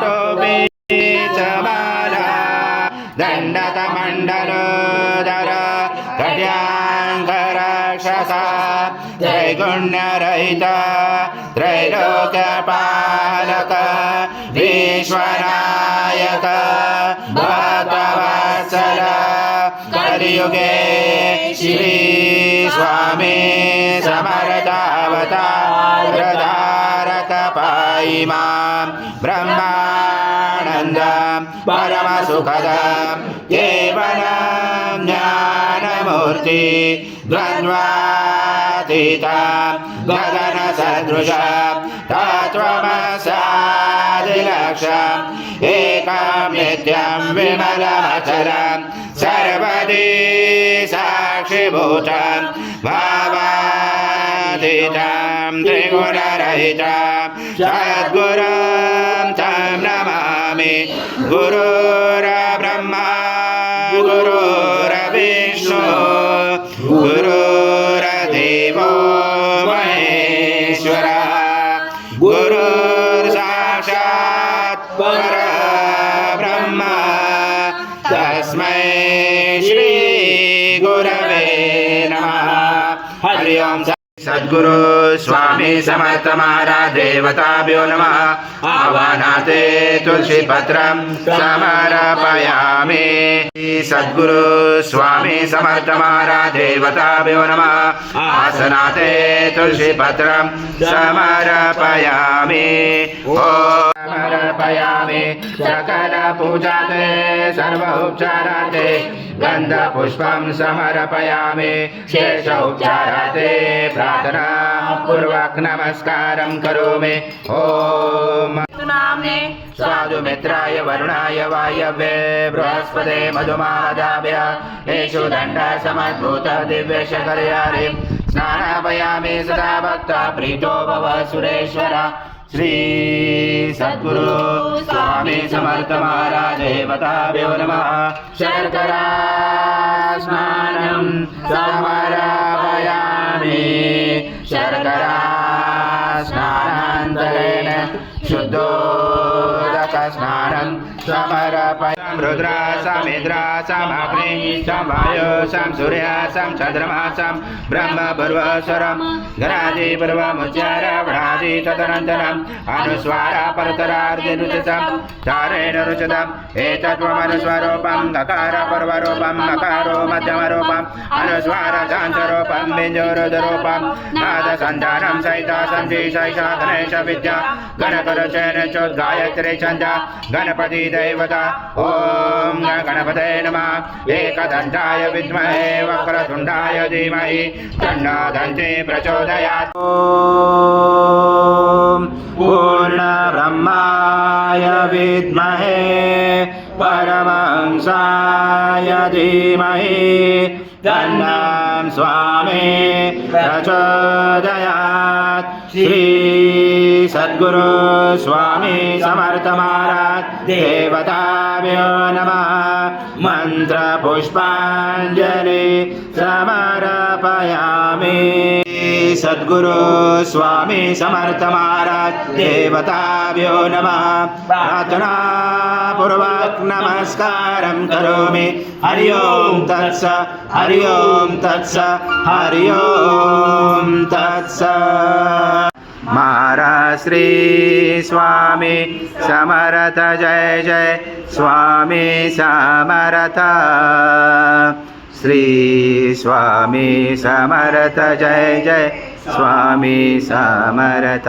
टोपी च माला दण्डकमण्डलोदर खड्याङ्कराक्षसा त्रैगुण्यरहित त्रैलोक्यपालक विश्वनायक भक्तवत्सल कलियुगे श्री स्वामी समर्थावतारधारक पाहि मां ब्रह्मानन्दं परमसुखदं केवलं ज्ञानमूर्ति द्वन्द्वातीतं गगनसदृशं तत्त्वमसादिलक्ष्यम् एकं नित्यं विमलमचलं सर्वदि साक्षिभूतं भावातीतं त्रिगुणरहितं सद्गुरुं तं नमामि गुरुर्ब्रह्मा गुरुर्विष्णु गुरुर्देवो महेश्वरः गुरुर्साक्षात् परब्रह्म तस्मै श्री गुरवे नमः। हरि ओम। सद्गुरु स्वामी समर्थ महाराज देवताभ्यो नमः। आवाहनाते तुलसी पत्रं समर्पयामि। सद्गुरु स्वामी समर्थ महाराज देवताभ्यो नमः। आसनाते तुलसी पत्रं समर्पयामि। ओम समर्पयामि सकल पूजाते सर्वोपचाराते गन्धपुष्पं समर्पयामि शेषोपचाराते प्रार्थना पूर्वक नमस्कारं करोमि। ओम नामने साधु मित्राय वरुणाय वायव्ये बृहस्पते मधुमादाभ्य येषु दण्ड समद्भूत दिव्य शकलयारि स्नानापयामि सदा भक्ता प्रीतो भव सुरेश्वर। श्री सद्गुरु स्वामी समर्थ महाराज देवताभ्यो नमः। शर्करा स्नानं समर्पयामि। शर्करा स्नानान्तरेण शुद्धोदक स्नानं समर्पयामि। रुद्रासं इंद्रासं अग्नि सं वायु सं सूर्य सं चंद्रमा सं ब्रह्म भुवस्वरं गणादि पूर्वमुच्चार वणादि तदनन्तरम् अनुस्वार परतरार्धनुचितं तारेण रुचितम् एतत्त्वमनुस्वरूपं नकार पर्वरूपं नकारो मध्यमरूपम् अनुस्वार शान्तरूपं बिन्दुरुद्ररूपं नादसन्धानं सहिता सन्धि सहिता गणेश विद्या गणकरुचेन चोद्गायत्री छन्द गणपति देवता। ओम गणपते नमः। एकदन्ताय विद्महे वक्रतुण्डाय धीमहि तन्नो दन्ती प्रचोदयात्। ओम पूर्णब्रह्माय विद्महे परमहंसाय धीमहि तन्नो स्वामी प्रचोदयात्। श्री सद्गुरु स्वामी समर्थ महाराज देवताभ्यो नमः। मंत्र पुष्पांजलि समर्पयामि। सद्गुरु स्वामी समर्थ महाराज देवताभ्यो नमः। प्रार्थना पूर्वक नमस्कारं करोमि। हरि ओम तत्स हरि ओम तत्स हरि ओम तत्स। महाराज श्री स्वामी समर्थ जय जय स्वामी समर्थ। श्री स्वामी समर्थ जय जय स्वामी समर्थ।